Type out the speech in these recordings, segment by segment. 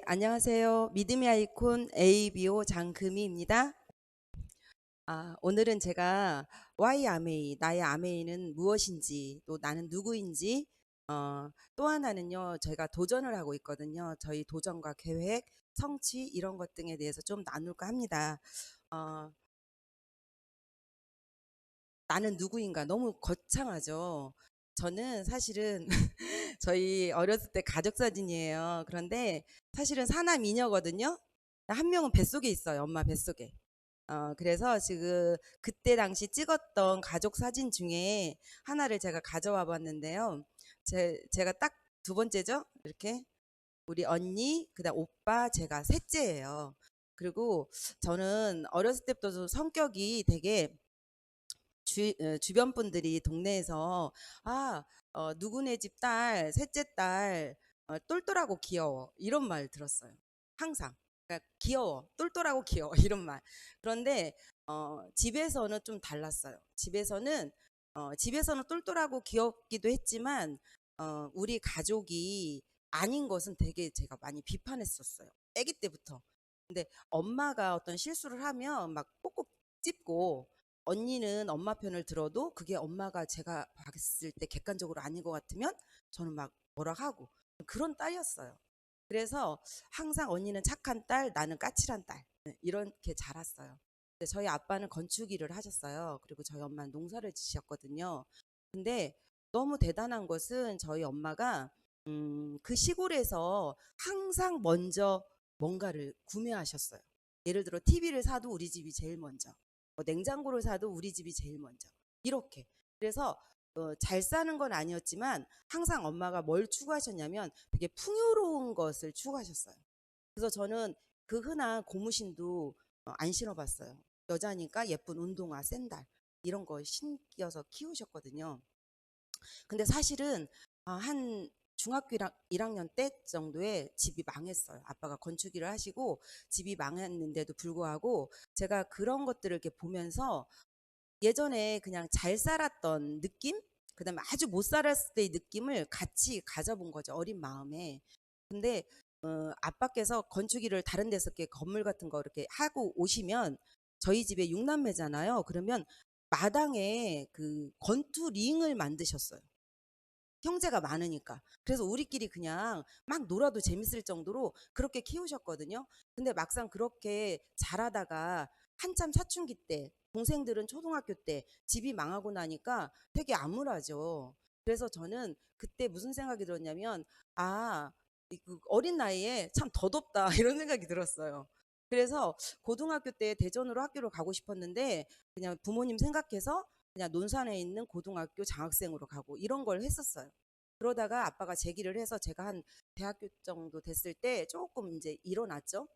안녕하세요. 믿음의 아이콘 ABO 장금희입니다. 오늘은 제가 Why 아메이, 나의 아메이는 무엇인지, 또 나는 누구인지, 또 하나는요, 제가 도전을 하고 있거든요. 저희 도전과 계획, 성취, 이런 것 등에 대해서 좀 나눌까 합니다. 어, 나는 누구인가? 너무 거창하죠. 저는 사실은 저희 어렸을 때 가족 사진이에요. 그런데 사실은 사남이녀거든요. 한 명은 뱃속에 있어요. 엄마 뱃속에. 그래서 지금 그때 당시 찍었던 가족 사진 중에 하나를 제가 가져와 봤는데요. 제가 딱 두 번째죠. 이렇게 우리 언니, 그다음 오빠, 제가 셋째예요. 그리고 저는 어렸을 때부터 성격이 되게 주변 분들이 동네에서 누구네 집 딸, 셋째 딸 똘똘하고 귀여워 이런 말 들었어요. 항상. 그러니까 귀여워, 똘똘하고 귀여워 이런 말. 그런데 집에서는 좀 달랐어요. 집에서는 똘똘하고 귀엽기도 했지만 우리 가족이 아닌 것은 되게 제가 많이 비판했었어요. 아기 때부터. 근데 엄마가 어떤 실수를 하면 막 꼭꼭 찝고, 언니는 엄마 편을 들어도 그게 엄마가 제가 봤을 때 객관적으로 아닌 것 같으면 저는 막 뭐라 하고, 그런 딸이었어요. 그래서 항상 언니는 착한 딸, 나는 까칠한 딸, 네, 이렇게 자랐어요. 근데 저희 아빠는 건축 일을 하셨어요. 그리고 저희 엄마는 농사를 지셨거든요. 근데 너무 대단한 것은 저희 엄마가 그 시골에서 항상 먼저 뭔가를 구매하셨어요. 예를 들어 TV를 사도 우리 집이 제일 먼저, 냉장고를 사도 우리 집이 제일 먼저, 이렇게. 그래서 잘 사는 건 아니었지만 항상 엄마가 뭘 추구하셨냐면 되게 풍요로운 것을 추구하셨어요. 그래서 저는 그 흔한 고무신도 안 신어봤어요. 여자니까 예쁜 운동화, 샌들 이런 거 신겨서 키우셨거든요. 근데 사실은 한 중학교 1학년 때 정도에 집이 망했어요. 아빠가 건축 일을 하시고 집이 망했는데도 불구하고 제가 그런 것들을 이렇게 보면서 예전에 그냥 잘 살았던 느낌? 그다음에 아주 못 살았을 때의 느낌을 같이 가져본 거죠. 어린 마음에. 근데 아빠께서 건축 일을 다른 데서 이렇게 건물 같은 거 이렇게 하고 오시면, 저희 집에 6남매잖아요. 그러면 마당에 그 권투 링을 만드셨어요. 형제가 많으니까. 그래서 우리끼리 그냥 막 놀아도 재밌을 정도로 그렇게 키우셨거든요. 근데 막상 그렇게 자라다가 한참 사춘기 때, 동생들은 초등학교 때 집이 망하고 나니까 되게 암울하죠. 그래서 저는 그때 무슨 생각이 들었냐면, 그 어린 나이에 참 더덥다 이런 생각이 들었어요. 그래서 고등학교 때 대전으로 학교를 가고 싶었는데 그냥 부모님 생각해서 그냥 논산에 있는 고등학교 장학생으로 가고 이런 걸 했었어요. 그러다가 아빠가 제기를 해서 제가 한 대학교 정도 됐을 때 조금 이제 일어났죠.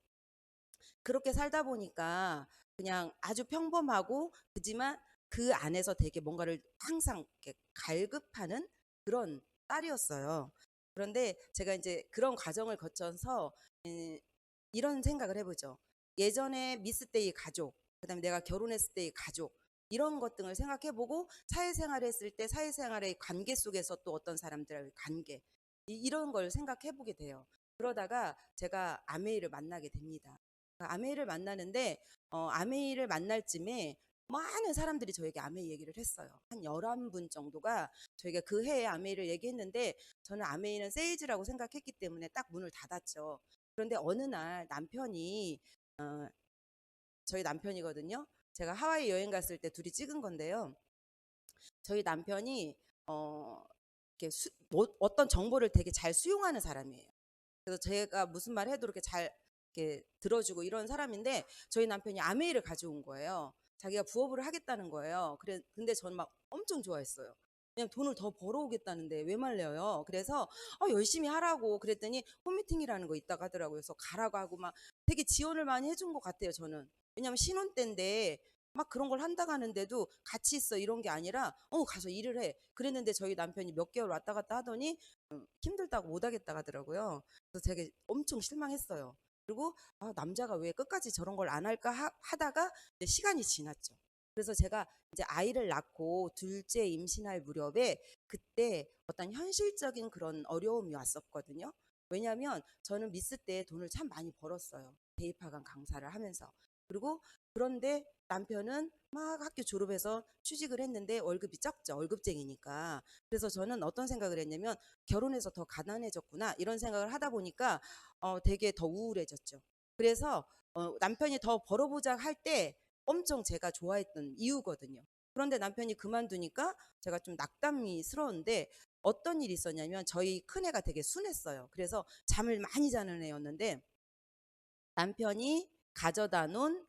그렇게 살다 보니까 그냥 아주 평범하고, 그지만 그 안에서 되게 뭔가를 항상 이렇게 갈급하는 그런 딸이었어요. 그런데 제가 이제 그런 과정을 거쳐서 이런 생각을 해보죠. 예전에 미스 때의 가족, 그다음에 내가 결혼했을 때의 가족, 이런 것 등을 생각해보고 사회생활을 했을 때 사회생활의 관계 속에서 또 어떤 사람들과의 관계, 이런 걸 생각해보게 돼요. 그러다가 제가 아메이를 만나게 됩니다. 아메이를 만나는데 아메이를 만날 쯤에 많은 사람들이 저에게 아메이 얘기를 했어요. 한 11분 정도가 저희가 그 해에 아메이를 얘기했는데, 저는 아메이는 세이즈라고 생각했기 때문에 딱 문을 닫았죠. 그런데 어느 날 남편이, 저희 남편이거든요. 제가 하와이 여행 갔을 때 둘이 찍은 건데요. 저희 남편이 이렇게 어떤 정보를 되게 잘 수용하는 사람이에요. 그래서 제가 무슨 말 해도 이렇게 잘 이렇게 들어주고 이런 사람인데, 저희 남편이 아메이를 가져온 거예요. 자기가 부업을 하겠다는 거예요. 근데 저는 막 엄청 좋아했어요. 그냥 돈을 더 벌어오겠다는데 왜 말려요? 그래서 열심히 하라고 그랬더니 홈미팅이라는 거 있다고 하더라고요. 그래서 가라고 하고 막 되게 지원을 많이 해준 것 같아요, 저는. 왜냐면 신혼 때인데 막 그런 걸 한다고 하는데도 같이 있어 이런 게 아니라 가서 일을 해. 그랬는데 저희 남편이 몇 개월 왔다 갔다 하더니 힘들다고 못 하겠다 하더라고요. 그래서 되게 엄청 실망했어요. 그리고 남자가 왜 끝까지 저런 걸 안 할까 하다가 이제 시간이 지났죠. 그래서 제가 이제 아이를 낳고 둘째 임신할 무렵에 그때 어떤 현실적인 그런 어려움이 왔었거든요. 왜냐하면 저는 미스 때 돈을 참 많이 벌었어요. 대입학원 강사를 하면서. 그리고 그런데 남편은 막 학교 졸업해서 취직을 했는데 월급이 적죠. 월급쟁이니까. 그래서 저는 어떤 생각을 했냐면 결혼해서 더 가난해졌구나 이런 생각을 하다 보니까 되게 더 우울해졌죠. 그래서 남편이 더 벌어보자 할 때 엄청 제가 좋아했던 이유거든요. 그런데 남편이 그만두니까 제가 좀 낙담이스러운데 어떤 일이 있었냐면 저희 큰애가 되게 순했어요. 그래서 잠을 많이 자는 애였는데 남편이 가져다 놓은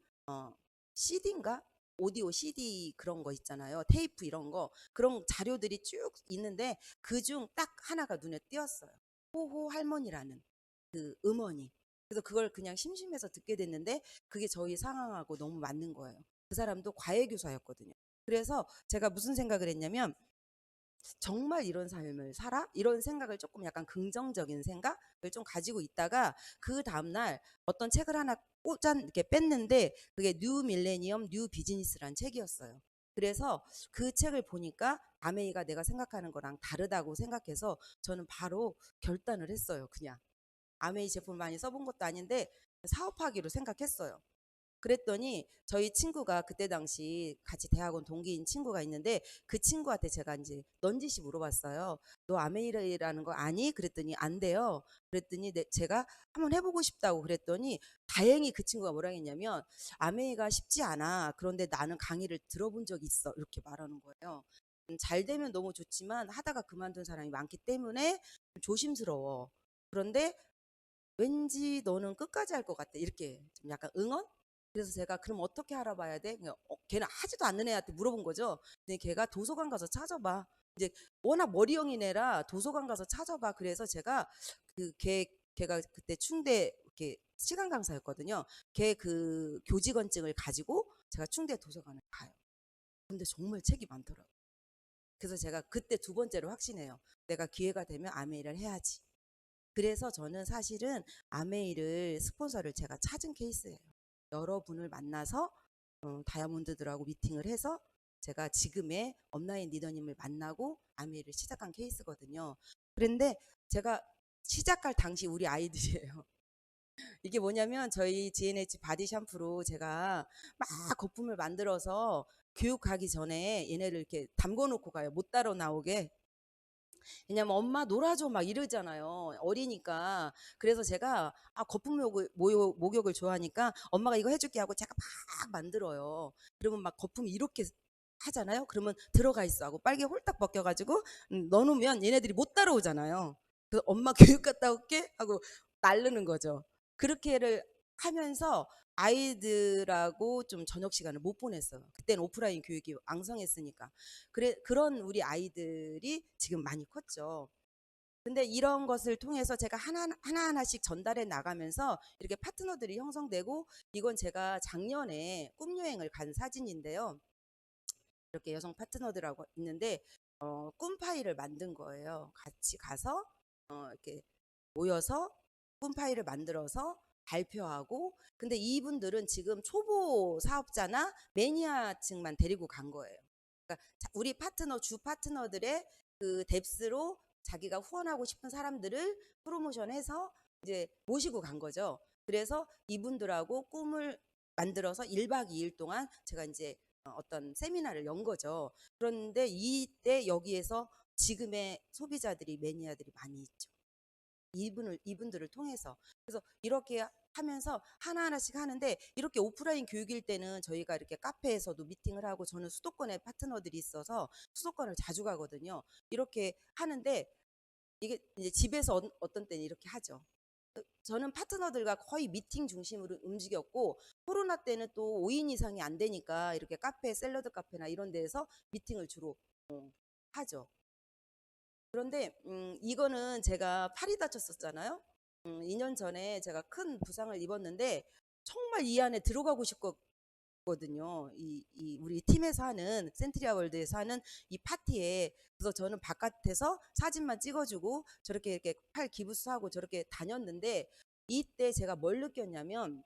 CD인가? 오디오 CD 그런 거 있잖아요. 테이프 이런 거. 그런 자료들이 쭉 있는데 그중 딱 하나가 눈에 띄었어요. 호호 할머니라는 그 음원이. 그래서 그걸 그냥 심심해서 듣게 됐는데 그게 저희 상황하고 너무 맞는 거예요. 그 사람도 과외교사였거든요. 그래서 제가 무슨 생각을 했냐면 정말 이런 삶을 살아? 이런 생각을 조금 약간 긍정적인 생각을 좀 가지고 있다가 그 다음날 어떤 책을 하나 이렇게 뺐는데 그게 뉴 밀레니엄 뉴 비즈니스란 책이었어요. 그래서 그 책을 보니까 아메이가 내가 생각하는 거랑 다르다고 생각해서 저는 바로 결단을 했어요. 그냥 아메이 제품을 많이 써본 것도 아닌데 사업하기로 생각했어요. 그랬더니 저희 친구가 그때 당시 같이 대학원 동기인 친구가 있는데 그 친구한테 제가 이제 넌지시 물어봤어요. 너 아메이라는 거 아니? 그랬더니 안 돼요. 그랬더니 제가 한번 해보고 싶다고 그랬더니 다행히 그 친구가 뭐라 했냐면 아메이가 쉽지 않아. 그런데 나는 강의를 들어본 적 있어. 이렇게 말하는 거예요. 잘 되면 너무 좋지만 하다가 그만둔 사람이 많기 때문에 조심스러워. 그런데 왠지 너는 끝까지 할 것 같아. 이렇게 좀 약간 응원? 그래서 제가 그럼 어떻게 알아봐야 돼? 그냥 걔는 하지도 않는 애한테 물어본 거죠. 근데 걔가 도서관 가서 찾아봐. 이제 워낙 머리형인 애라 도서관 가서 찾아봐. 그래서 제가 걔가 그때 충대 이렇게 시간 강사였거든요. 걔 그 교직원증을 가지고 제가 충대 도서관을 가요. 근데 정말 책이 많더라고요. 그래서 제가 그때 두 번째로 확신해요. 내가 기회가 되면 아메이를 해야지. 그래서 저는 사실은 아메이를 스폰서를 제가 찾은 케이스예요. 여러분을 만나서 다이아몬드들하고 미팅을 해서 제가 지금의 업라인 리더님을 만나고 아메이를 시작한 케이스거든요. 그런데 제가 시작할 당시 우리 아이들이에요. 이게 뭐냐면 저희 GNH 바디 샴푸로 제가 막 거품을 만들어서 교육 가기 전에 얘네를 이렇게 담궈 놓고 가요. 못 따라 나오게. 왜냐면 엄마 놀아줘 막 이러잖아요. 어리니까. 그래서 제가 거품 목욕을 좋아하니까 엄마가 이거 해줄게 하고 제가 막 만들어요. 그러면 막 거품이 이렇게 하잖아요. 그러면 들어가 있어 하고 빨개 홀딱 벗겨가지고 넣어놓으면 얘네들이 못 따라오잖아요. 그래서 엄마 교육 갔다 올게 하고 날르는 거죠. 그렇게를 하면서 아이들하고 좀 저녁 시간을 못 보냈어요. 그때는 오프라인 교육이 왕성했으니까. 그런 우리 아이들이 지금 많이 컸죠. 근데 이런 것을 통해서 제가 하나하나씩 전달해 나가면서 이렇게 파트너들이 형성되고 이건 제가 작년에 꿈여행을 간 사진인데요. 이렇게 여성 파트너들하고 있는데 꿈파이를 만든 거예요. 같이 가서 이렇게 모여서 꿈파이를 만들어서 발표하고 근데 이분들은 지금 초보 사업자나 매니아층만 데리고 간 거예요. 그러니까 우리 주 파트너들의 그 뎁스로 자기가 후원하고 싶은 사람들을 프로모션해서 이제 모시고 간 거죠. 그래서 이분들하고 꿈을 만들어서 1박 2일 동안 제가 이제 어떤 세미나를 연 거죠. 그런데 이때 여기에서 지금의 소비자들이 매니아들이 많이 있죠. 이분들을 통해서. 그래서 이렇게 하면서 하나하나씩 하는데 이렇게 오프라인 교육일 때는 저희가 이렇게 카페에서도 미팅을 하고 저는 수도권에 파트너들이 있어서 수도권을 자주 가거든요. 이렇게 하는데 이게 이제 집에서 어떤 때는 이렇게 하죠. 저는 파트너들과 거의 미팅 중심으로 움직였고 코로나 때는 또 5인 이상이 안 되니까 이렇게 카페, 샐러드 카페나 이런 데에서 미팅을 주로 하죠. 그런데 이거는 제가 팔이 다쳤었잖아요. 2년 전에 제가 큰 부상을 입었는데 정말 이 안에 들어가고 싶거든요. 우리 팀에서 하는 센트리아 월드에서 하는 이 파티에 그래서 저는 바깥에서 사진만 찍어주고 저렇게 이렇게 팔 기부스하고 저렇게 다녔는데 이때 제가 뭘 느꼈냐면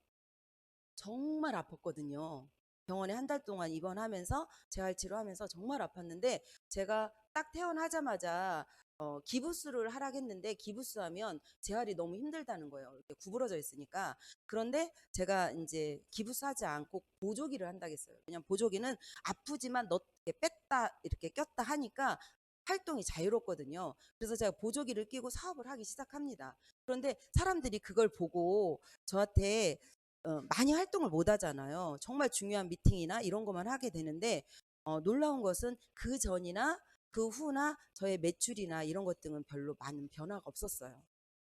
정말 아팠거든요. 병원에 한 달 동안 입원하면서 재활치료하면서 정말 아팠는데 제가 딱 퇴원하자마자 기부스를 하라겠는데 기부스하면 재활이 너무 힘들다는 거예요. 이렇게 구부러져 있으니까. 그런데 제가 이제 기부스하지 않고 보조기를 한다겠어요. 왜냐면 보조기는 아프지만 넣 이렇게 뺐다 이렇게 꼈다 하니까 활동이 자유롭거든요. 그래서 제가 보조기를 끼고 사업을 하기 시작합니다. 그런데 사람들이 그걸 보고 저한테 많이 활동을 못 하잖아요. 정말 중요한 미팅이나 이런 것만 하게 되는데 놀라운 것은 그 전이나 그 후나 저의 매출이나 이런 것 등은 별로 많은 변화가 없었어요.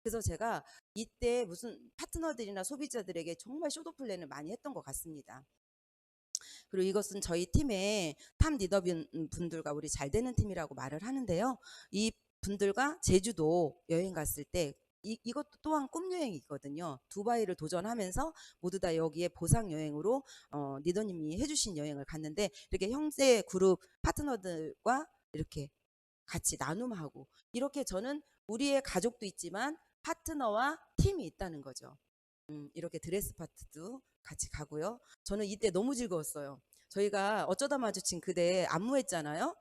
그래서 제가 이때 무슨 파트너들이나 소비자들에게 정말 쇼도 플랜을 많이 했던 것 같습니다. 그리고 이것은 저희 팀의 탑 리더 분들과 우리 잘 되는 팀이라고 말을 하는데요. 이 분들과 제주도 여행 갔을 때 이것도 또한 꿈 여행이거든요. 두바이를 도전하면서 모두 다 여기에 보상 여행으로 리더님이 해주신 여행을 갔는데 이렇게 형제 그룹 파트너들과 이렇게 같이 나눔하고 이렇게 저는 우리의 가족도 있지만 파트너와 팀이 있다는 거죠. 이렇게 드레스 파트도 같이 가고요. 저는 이때 너무 즐거웠어요. 저희가 어쩌다 마주친 그대 안무했잖아요.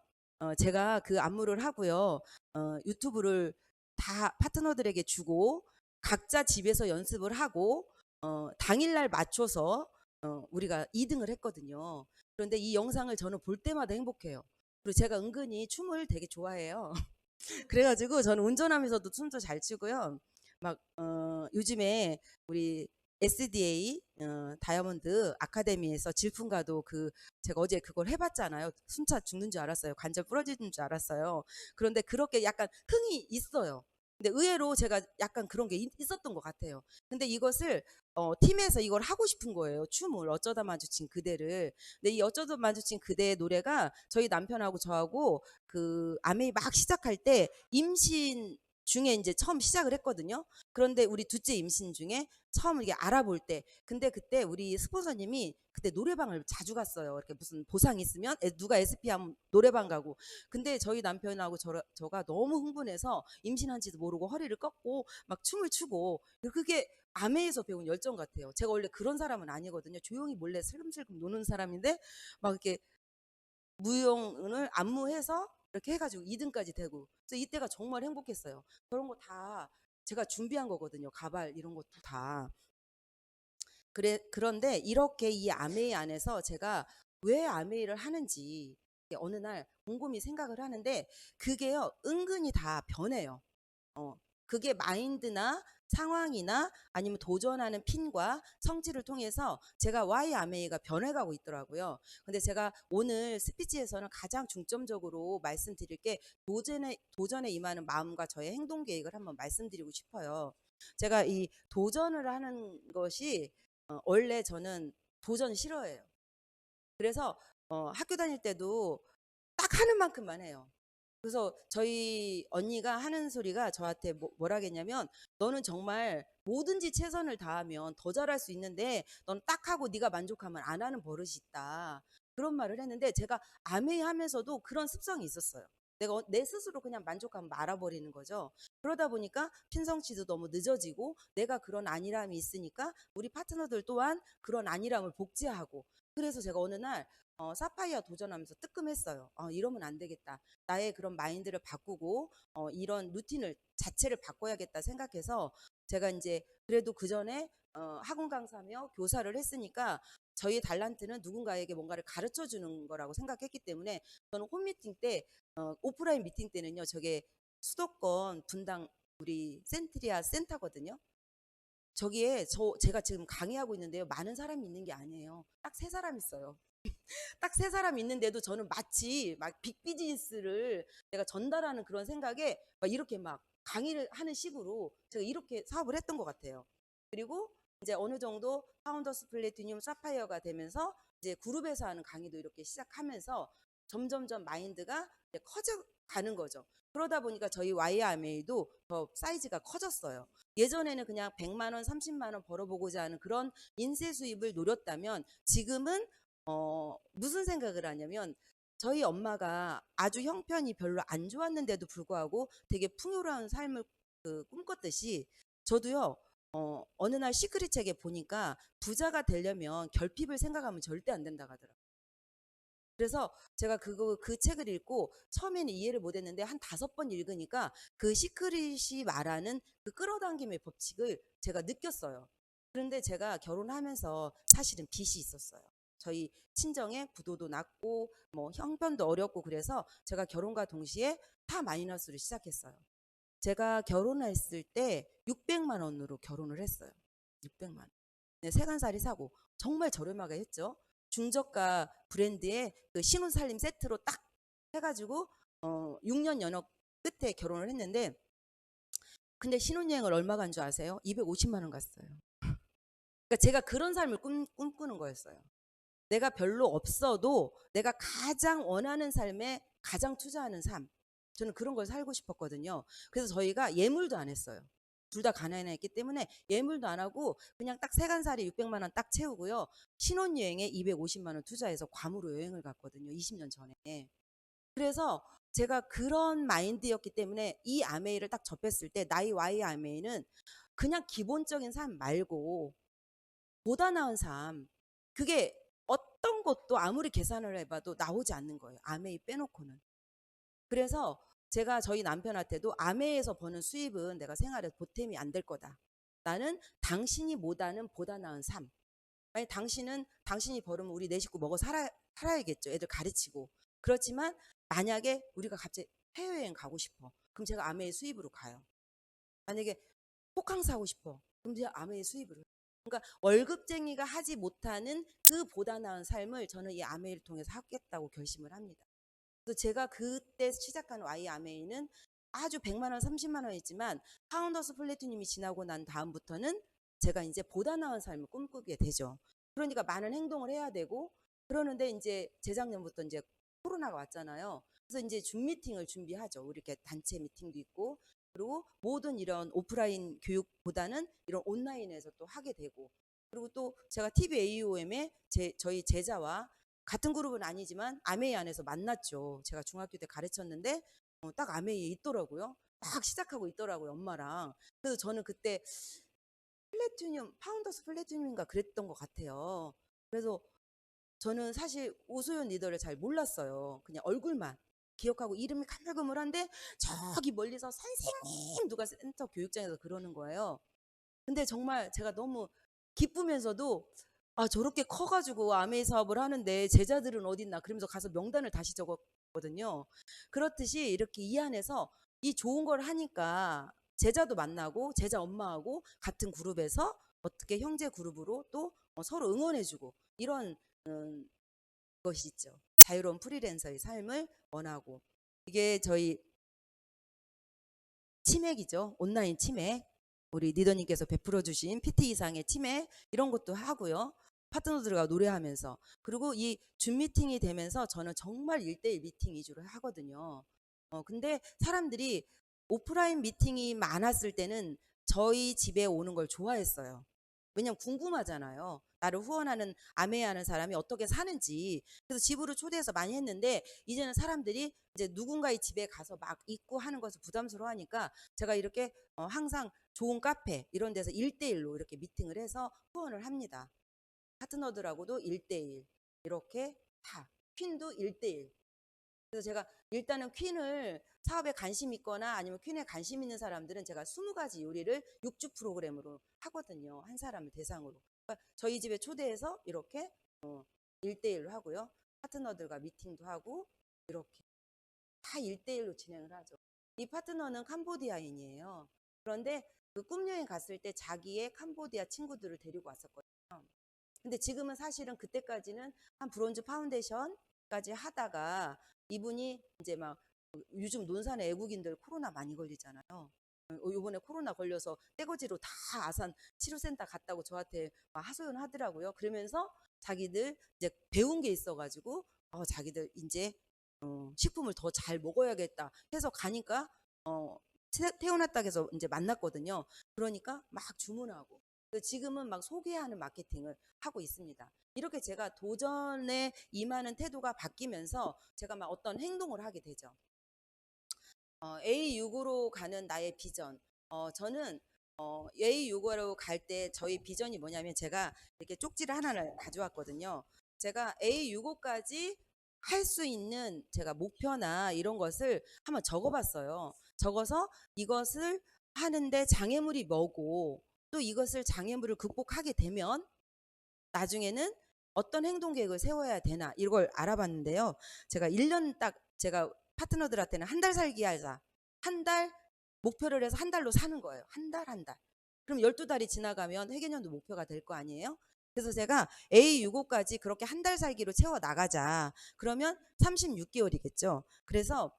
제가 그 안무를 하고요. 유튜브를 다 파트너들에게 주고 각자 집에서 연습을 하고 당일날 맞춰서 우리가 2등을 했거든요. 그런데 이 영상을 저는 볼 때마다 행복해요. 그리고 제가 은근히 춤을 되게 좋아해요. 그래가지고 저는 운전하면서도 춤도 잘 추고요. 막 요즘에 우리 SDA 다이아몬드 아카데미에서 질풍가도 그 제가 어제 그걸 해봤잖아요. 순차 죽는 줄 알았어요. 관절 부러지는 줄 알았어요. 그런데 그렇게 약간 흥이 있어요. 근데 의외로 제가 약간 그런 게 있었던 것 같아요. 근데 이것을 팀에서 이걸 하고 싶은 거예요. 춤을 어쩌다 마주친 그대를. 근데 이 어쩌다 마주친 그대의 노래가 저희 남편하고 저하고 그 아메이 막 시작할 때 임신 중에 이제 처음 시작을 했거든요. 그런데 우리 둘째 임신 중에 처음 이게 알아볼 때, 근데 그때 우리 스폰서님이 그때 노래방을 자주 갔어요. 이렇게 무슨 보상 있으면 누가 SP 하면 노래방 가고. 근데 저희 남편하고 저가 너무 흥분해서 임신한지도 모르고 허리를 꺾고 막 춤을 추고 그게 아메에서 배운 열정 같아요. 제가 원래 그런 사람은 아니거든요. 조용히 몰래 슬금슬금 노는 사람인데 막 이렇게 무용을 안무해서 이렇게 해가지고 2등까지 되고 그래서 이때가 정말 행복했어요. 그런 거 다 제가 준비한 거거든요. 가발 이런 것도 다. 그런데 이렇게 이 아메이 안에서 제가 왜 아메이를 하는지 어느 날 곰곰이 생각을 하는데 그게요 은근히 다 변해요. 어, 그게 마인드나 상황이나 아니면 도전하는 핀과 성취를 통해서 제가 Y 아메이가 변해가고 있더라고요. 근데 제가 오늘 스피치에서는 가장 중점적으로 말씀드릴 게 도전에 임하는 마음과 저의 행동 계획을 한번 말씀드리고 싶어요. 제가 이 도전을 하는 것이 원래 저는 도전 싫어해요. 그래서 학교 다닐 때도 딱 하는 만큼만 해요. 그래서 저희 언니가 하는 소리가 저한테 뭐라 했냐면 너는 정말 뭐든지 최선을 다하면 더 잘할 수 있는데 넌 딱 하고 네가 만족하면 안 하는 버릇이 있다. 그런 말을 했는데 제가 아메이 하면서도 그런 습성이 있었어요. 내가 내 스스로 그냥 만족하면 말아버리는 거죠. 그러다 보니까 핀성치도 너무 늦어지고 내가 그런 안일함이 있으니까 우리 파트너들 또한 그런 안일함을 복제하고 그래서 제가 어느 날 사파이어 도전하면서 뜨끔했어요. 이러면 안 되겠다. 나의 그런 마인드를 바꾸고 이런 루틴을 자체를 바꿔야겠다 생각해서 제가 이제 그래도 그 전에 학원 강사며 교사를 했으니까 저희 달란트는 누군가에게 뭔가를 가르쳐 주는 거라고 생각했기 때문에 저는 홈미팅 때 오프라인 미팅 때는요 저게 수도권 분당 우리 센트리아 센터거든요. 저기에 제가 지금 강의하고 있는데요 많은 사람이 있는 게 아니에요. 딱 세 사람 있어요. 딱 세 사람 있는데도 저는 마치 막 빅비즈니스를 내가 전달하는 그런 생각에 막 이렇게 막 강의를 하는 식으로 제가 이렇게 사업을 했던 것 같아요. 그리고 이제 어느 정도 파운더스 플래티늄 사파이어가 되면서 이제 그룹에서 하는 강의도 이렇게 시작하면서 점점점 마인드가 이제 커져가는 거죠. 그러다 보니까 저희 YRMA도 더 사이즈가 커졌어요. 예전에는 그냥 100만 원, 30만 원 벌어보고자 하는 그런 인쇄 수입을 노렸다면 지금은 무슨 생각을 하냐면 저희 엄마가 아주 형편이 별로 안 좋았는데도 불구하고 되게 풍요로운 삶을 꿈꿨듯이 저도요. 어느 날 시크릿 책에 보니까 부자가 되려면 결핍을 생각하면 절대 안 된다고 하더라고요. 그래서 제가 그 책을 읽고 처음에는 이해를 못했는데 한 5번 읽으니까 그 시크릿이 말하는 그 끌어당김의 법칙을 제가 느꼈어요. 그런데 제가 결혼하면서 사실은 빚이 있었어요. 저희 친정에 부도도 났고 뭐 형편도 어렵고 그래서 제가 결혼과 동시에 다 마이너스를 시작했어요. 제가 결혼했을 때 600만 원으로 결혼을 했어요. 600만 원. 네, 세간살이 사고 정말 저렴하게 했죠. 중저가 브랜드의 그 신혼살림 세트로 딱 해가지고 6년 연어 끝에 결혼을 했는데 근데 신혼여행을 얼마 간 줄 아세요? 250만 원 갔어요. 그러니까 제가 그런 삶을 꿈꾸는 거였어요. 내가 별로 없어도 내가 가장 원하는 삶에 가장 투자하는 삶. 저는 그런 걸 살고 싶었거든요. 그래서 저희가 예물도 안 했어요. 둘 다 가난했기 때문에 예물도 안 하고 그냥 딱 세간살이 600만 원 딱 채우고요. 신혼여행에 250만 원 투자해서 괌으로 여행을 갔거든요. 20년 전에. 그래서 제가 그런 마인드였기 때문에 이 아메이를 딱 접했을 때 나이 와이 아메이는 그냥 기본적인 삶 말고 보다 나은 삶, 그게 어떤 것도 아무리 계산을 해봐도 나오지 않는 거예요. 아메이 빼놓고는. 그래서 제가 저희 남편한테도 아메에서 버는 수입은 내가 생활에 보탬이 안 될 거다. 나는 당신이 못하는 보다 나은 삶. 아니 당신은 당신이 벌으면 우리 네 식구 먹어 살아야겠죠. 애들 가르치고. 그렇지만 만약에 우리가 갑자기 해외여행 가고 싶어. 그럼 제가 아메의 수입으로 가요. 만약에 호캉스 하고 싶어. 그럼 제가 아메의 수입으로. 그러니까 월급쟁이가 하지 못하는 그 보다 나은 삶을 저는 이 아메이를 통해서 하겠다고 결심을 합니다. 그래서 제가 그때 시작한 Y 아메이는 아주 100만 원, 30만 원이지만 파운더스 플래티늄이 지나고 난 다음부터는 제가 이제 보다 나은 삶을 꿈꾸게 되죠. 그러니까 많은 행동을 해야 되고 그러는데 이제 재작년부터 이제 코로나가 왔잖아요. 그래서 이제 줌 미팅을 준비하죠. 우리 이렇게 단체 미팅도 있고 그리고 모든 이런 오프라인 교육보다는 이런 온라인에서 또 하게 되고 그리고 또 제가 TVAOM에 저희 제자와 같은 그룹은 아니지만 아메이 안에서 만났죠. 제가 중학교 때 가르쳤는데 딱 아메이에 있더라고요. 막 시작하고 있더라고요. 엄마랑. 그래서 저는 그때 파운더스 플래티늄인가 그랬던 것 같아요. 그래서 저는 사실 오소연 리더를 잘 몰랐어요. 그냥 얼굴만 기억하고 이름이 가물가물한데 저기 멀리서 선생님 누가 센터 교육장에서 그러는 거예요. 근데 정말 제가 너무 기쁘면서도 아 저렇게 커가지고 아메이 사업을 하는데 제자들은 어딨나 그러면서 가서 명단을 다시 적었거든요. 그렇듯이 이렇게 이 안에서 이 좋은 걸 하니까 제자도 만나고 제자 엄마하고 같은 그룹에서 어떻게 형제 그룹으로 또 서로 응원해주고 이런 음, 것이 있죠. 자유로운 프리랜서의 삶을 원하고 이게 저희 치맥이죠. 온라인 치맥. 우리 리더님께서 베풀어 주신 PT 이상의 치맥 이런 것도 하고요. 파트너들과 노래하면서 그리고 이 줌 미팅이 되면서 저는 정말 1대1 미팅 위주로 하거든요. 근데 사람들이 오프라인 미팅이 많았을 때는 저희 집에 오는 걸 좋아했어요. 왜냐면 궁금하잖아요. 나를 후원하는 아메하는 사람이 어떻게 사는지. 그래서 집으로 초대해서 많이 했는데 이제는 사람들이 이제 누군가의 집에 가서 막 있고 하는 것을 부담스러워하니까 제가 이렇게 항상 좋은 카페 이런 데서 1대1로 이렇게 미팅을 해서 후원을 합니다. 파트너들하고도 1대1 이렇게 다 퀸도 1대1. 그래서 제가 일단은 퀸을 사업에 관심 있거나 아니면 퀸에 관심 있는 사람들은 제가 20가지 요리를 6주 프로그램으로 하거든요. 한 사람을 대상으로. 그러니까 저희 집에 초대해서 이렇게 1대1로 하고요. 파트너들과 미팅도 하고 이렇게 다 1대1로 진행을 하죠. 이 파트너는 캄보디아인이에요. 그런데 그 꿈여행 갔을 때 자기의 캄보디아 친구들을 데리고 왔었거든요. 근데 지금은 사실은 그때까지는 한 브론즈 파운데이션까지 하다가 이분이 이제 막 요즘 논산의 애국인들 코로나 많이 걸리잖아요. 요번에 코로나 걸려서 떼거지로 다 아산 치료센터 갔다고 저한테 막 하소연 하더라고요. 그러면서 자기들 이제 배운 게 있어가지고 자기들 이제 식품을 더 잘 먹어야겠다 해서 가니까 태어났다 해서 이제 만났거든요. 그러니까 막 주문하고 지금은 막 소개하는 마케팅을 하고 있습니다. 이렇게 제가 도전에 임하는 태도가 바뀌면서 제가 막 어떤 행동을 하게 되죠. A65로 가는 나의 비전. 저는 A65로 갈 때 저희 비전이 뭐냐면 제가 이렇게 쪽지를 하나를 가져왔거든요. 제가 A65까지 할 수 있는 제가 목표나 이런 것을 한번 적어봤어요. 적어서 이것을 하는데 장애물이 뭐고 또 이것을 장애물을 극복하게 되면 나중에는 어떤 행동 계획을 세워야 되나 이걸 알아봤는데요. 제가 1년 딱 제가 파트너들한테는 한 달 살기 하자. 한 달 목표를 해서 한 달로 사는 거예요. 한 달, 한 달. 그럼 12달이 지나가면 회계연도 목표가 될 거 아니에요? 그래서 제가 A65까지 그렇게 한 달 살기로 채워 나가자. 그러면 36개월이겠죠. 그래서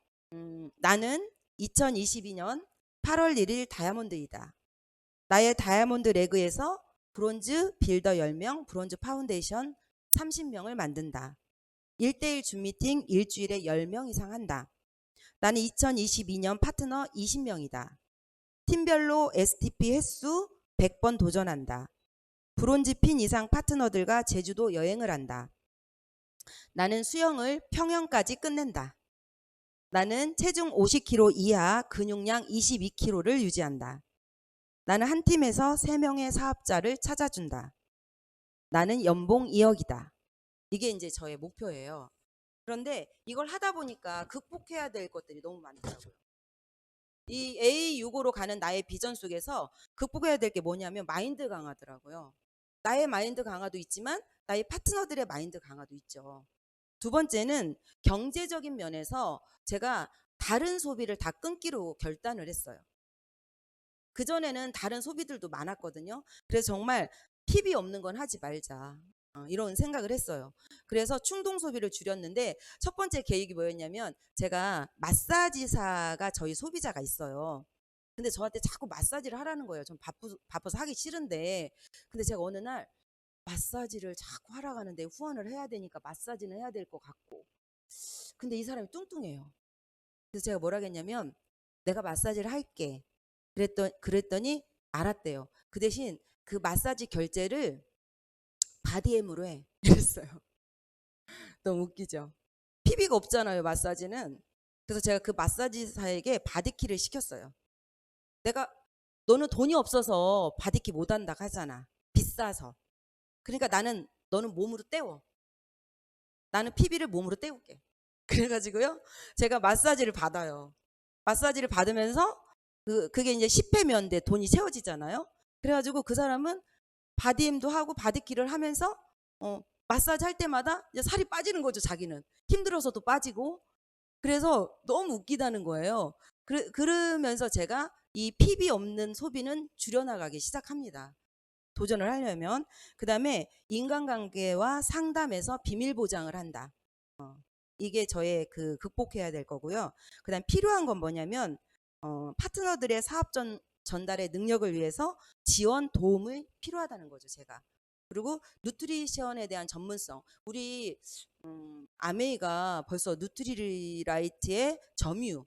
나는 2022년 8월 1일 다이아몬드이다. 나의 다이아몬드 레그에서 브론즈 빌더 10명, 브론즈 파운데이션 30명을 만든다. 1대1 줌 미팅 일주일에 10명 이상 한다. 나는 2022년 파트너 20명이다. 팀별로 STP 횟수 100번 도전한다. 브론즈 핀 이상 파트너들과 제주도 여행을 한다. 나는 수영을 평영까지 끝낸다. 나는 체중 50kg 이하 근육량 22kg를 유지한다. 나는 한 팀에서 3명의 사업자를 찾아준다. 나는 연봉 2억이다. 이게 이제 저의 목표예요. 그런데 이걸 하다 보니까 극복해야 될 것들이 너무 많더라고요. 이 A65로 가는 나의 비전 속에서 극복해야 될 게 뭐냐면 마인드 강화더라고요. 나의 마인드 강화도 있지만 나의 파트너들의 마인드 강화도 있죠. 두 번째는 경제적인 면에서 제가 다른 소비를 다 끊기로 결단을 했어요. 그전에는 다른 소비들도 많았거든요. 그래서 정말 팁이 없는 건 하지 말자. 이런 생각을 했어요. 그래서 충동 소비를 줄였는데 첫 번째 계획이 뭐였냐면 제가 마사지사가 저희 소비자가 있어요. 근데 저한테 자꾸 마사지를 하라는 거예요. 좀 바빠서 하기 싫은데. 근데 제가 어느 날 마사지를 자꾸 하라고 하는데 후원을 해야 되니까 마사지는 해야 될 것 같고. 근데 이 사람이 뚱뚱해요. 그래서 제가 뭐라 했냐면 내가 마사지를 할게. 그랬더니 알았대요. 그 대신 그 마사지 결제를 바디엠으로 해. 이랬어요. 너무 웃기죠. PB가 없잖아요, 마사지는. 그래서 제가 그 마사지사에게 바디키를 시켰어요. 내가 너는 돈이 없어서 바디키 못 한다고 하잖아. 비싸서. 그러니까 너는 몸으로 때워. 나는 PB를 몸으로 때울게. 그래가지고요. 제가 마사지를 받아요. 마사지를 받으면서 그게 이제 10회면 돼 돈이 채워지잖아요. 그래가지고 그 사람은 바디엠도 하고 바디키를 하면서 마사지 할 때마다 이제 살이 빠지는 거죠. 자기는 힘들어서도 빠지고. 그래서 너무 웃기다는 거예요. 그러면서 제가 이 PB 없는 소비는 줄여나가기 시작합니다. 도전을 하려면. 그 다음에 인간관계와 상담에서 비밀 보장을 한다. 이게 저의 극복해야 될 거고요. 그 다음 필요한 건 뭐냐면 파트너들의 사업 전달의 능력을 위해서 지원 도움을 필요하다는 거죠. 제가. 그리고 누트리션에 대한 전문성. 우리 아메이가 벌써 누트리라이트의 점유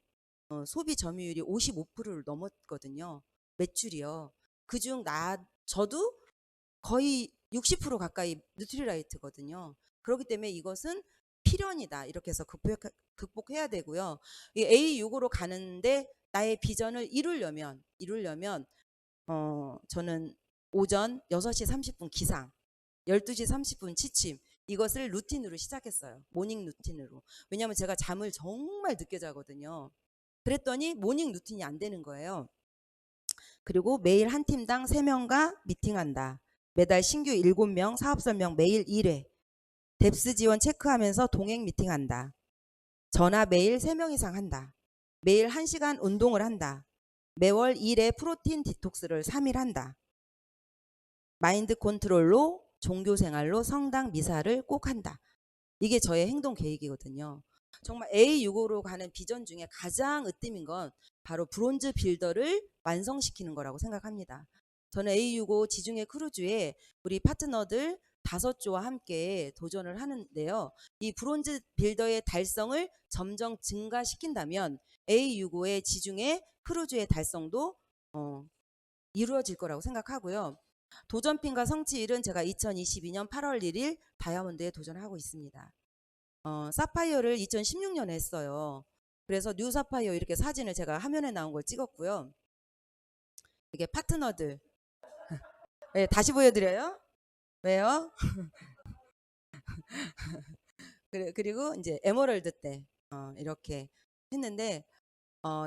소비 점유율이 55%를 넘었거든요. 매출이요. 그중 저도 거의 60% 가까이 누트리라이트거든요. 그렇기 때문에 이것은 필연이다. 이렇게 해서 극복해야 되고요. 이 A65로 가는데 나의 비전을 이루려면 저는 오전 6시 30분 기상, 12시 30분 취침 이것을 루틴으로 시작했어요. 모닝 루틴으로. 왜냐하면 제가 잠을 정말 늦게 자거든요. 그랬더니 모닝 루틴이 안 되는 거예요. 그리고 매일 한 팀당 3명과 미팅한다. 매달 신규 7명, 사업 설명 매일 1회. 뎁스 지원 체크하면서 동행 미팅한다. 전화 매일 3명 이상 한다. 매일 1시간 운동을 한다. 매월 1회 프로틴 디톡스를 3일 한다. 마인드 컨트롤로 종교 생활로 성당 미사를 꼭 한다. 이게 저의 행동 계획이거든요. 정말 A65로 가는 비전 중에 가장 으뜸인 건 바로 브론즈 빌더를 완성시키는 거라고 생각합니다. 저는 A65 지중해 크루즈에 우리 파트너들 5조와 함께 도전을 하는데요. 이 브론즈 빌더의 달성을 점점 증가시킨다면 A65의 지중해 크루즈의 달성도 이루어질 거라고 생각하고요. 도전핀과 성취일은 제가 2022년 8월 1일 다이아몬드에 도전하고 있습니다. 사파이어를 2016년에 했어요. 그래서 뉴 사파이어 이렇게 사진을 제가 화면에 나온 걸 찍었고요. 이게 파트너들. 네, 다시 보여드려요? 왜요? 그리고 이제 에메랄드 때 이렇게 했는데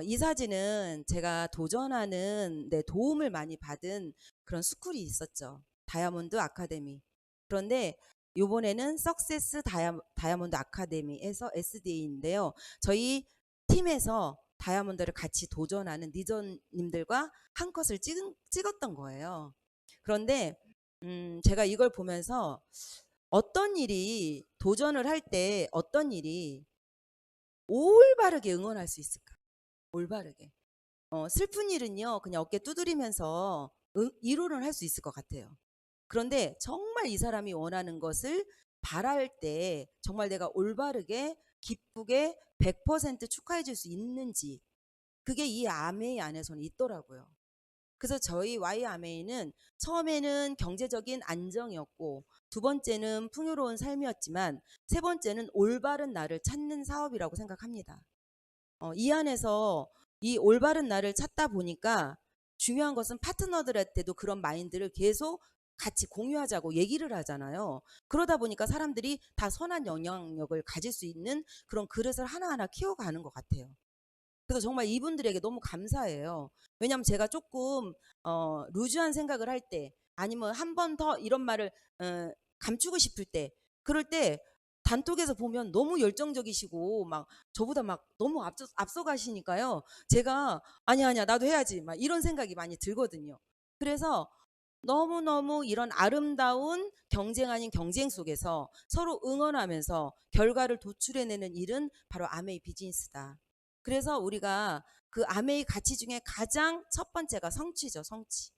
이 사진은 제가 도전하는 데 도움을 많이 받은 그런 스쿨이 있었죠. 다이아몬드 아카데미. 그런데 요번에는 석세스 다이아몬드 아카데미에서 SDA인데요. 저희 팀에서 다이아몬드를 같이 도전하는 리더님들과 한 컷을 찍었던 거예요. 그런데 제가 이걸 보면서 어떤 일이 도전을 할 때 어떤 일이 올바르게 응원할 수 있을까? 올바르게. 슬픈 일은요, 그냥 어깨 두드리면서 이론을 할 수 있을 것 같아요. 그런데 정말 이 사람이 원하는 것을 바랄 때 정말 내가 올바르게 기쁘게 100% 축하해 줄 수 있는지 그게 이 아메이 안에서는 있더라고요. 그래서 저희 Y 아메이는 처음에는 경제적인 안정이었고 두 번째는 풍요로운 삶이었지만 세 번째는 올바른 나를 찾는 사업이라고 생각합니다. 이 안에서 이 올바른 나를 찾다 보니까 중요한 것은 파트너들한테도 그런 마인드를 계속 같이 공유하자고 얘기를 하잖아요. 그러다 보니까 사람들이 다 선한 영향력을 가질 수 있는 그런 그릇을 하나하나 키워가는 것 같아요. 그래서 정말 이분들에게 너무 감사해요. 왜냐하면 제가 조금 루즈한 생각을 할 때 아니면 한 번 더 이런 말을 감추고 싶을 때 그럴 때 단톡에서 보면 너무 열정적이시고 막 저보다 막 너무 앞서가시니까요. 제가 아니야 나도 해야지 막 이런 생각이 많이 들거든요. 그래서 너무너무 이런 아름다운 경쟁 아닌 경쟁 속에서 서로 응원하면서 결과를 도출해내는 일은 바로 아메이 비즈니스다. 그래서 우리가 그 아메이 가치 중에 가장 첫 번째가 성취죠. 성취.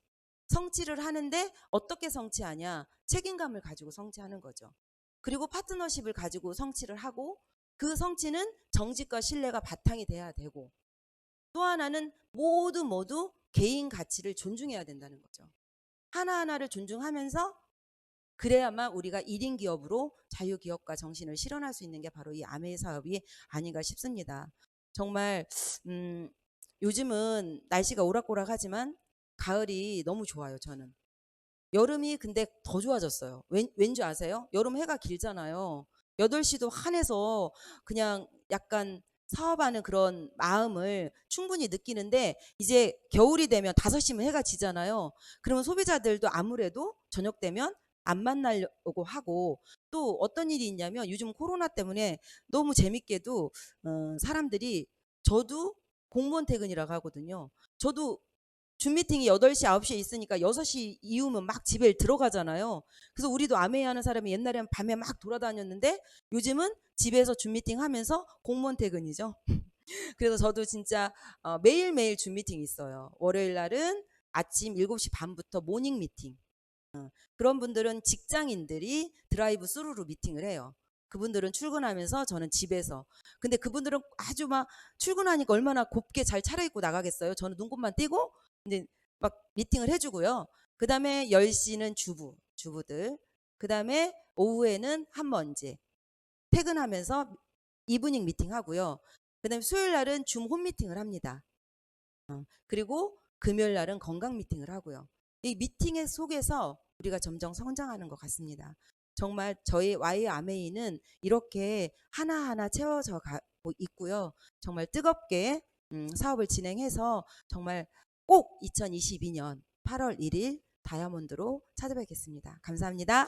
성취를 하는데 어떻게 성취하냐? 책임감을 가지고 성취하는 거죠. 그리고 파트너십을 가지고 성취를 하고 그 성취는 정직과 신뢰가 바탕이 돼야 되고 또 하나는 모두 개인 가치를 존중해야 된다는 거죠. 하나하나를 존중하면서 그래야만 우리가 1인 기업으로 자유기업가 정신을 실현할 수 있는 게 바로 이 아메이 사업이 아닌가 싶습니다. 정말 요즘은 날씨가 오락가락하지만 가을이 너무 좋아요. 저는. 여름이 근데 더 좋아졌어요. 왠지 아세요? 여름 해가 길잖아요. 8시도 환해서 그냥 약간 사업하는 그런 마음을 충분히 느끼는데 이제 겨울이 되면 5시면 해가 지잖아요. 그러면 소비자들도 아무래도 저녁 되면 안 만나려고 하고 또 어떤 일이 있냐면 요즘 코로나 때문에 너무 재밌게도 사람들이 저도 공무원 퇴근이라고 하거든요. 저도 줌 미팅이 8시, 9시에 있으니까 6시 이후면 막 집에 들어가잖아요. 그래서 우리도 아메이 하는 사람이 옛날에는 밤에 막 돌아다녔는데 요즘은 집에서 줌 미팅 하면서 공무원 퇴근이죠. 그래서 저도 진짜 매일매일 줌 미팅이 있어요. 월요일 날은 아침 7시 반부터 모닝 미팅. 그런 분들은 직장인들이 드라이브 스루로 미팅을 해요. 그분들은 출근하면서 저는 집에서. 근데 그분들은 아주 막 출근하니까 얼마나 곱게 잘 차려입고 나가겠어요. 저는 눈곱만 떼고 이제 막 미팅을 해주고요. 그 다음에 10시는 주부들. 그 다음에 오후에는 한번 이제 퇴근하면서 이브닝 미팅 하고요. 그 다음에 수요일 날은 줌 홈 미팅을 합니다. 그리고 금요일 날은 건강 미팅을 하고요. 이 미팅의 속에서 우리가 점점 성장하는 것 같습니다. 정말 저희 Y 아메이는 이렇게 하나하나 채워져 가고 있고요. 정말 뜨겁게 사업을 진행해서 정말 꼭 2022년 8월 1일 다이아몬드로 찾아뵙겠습니다. 감사합니다.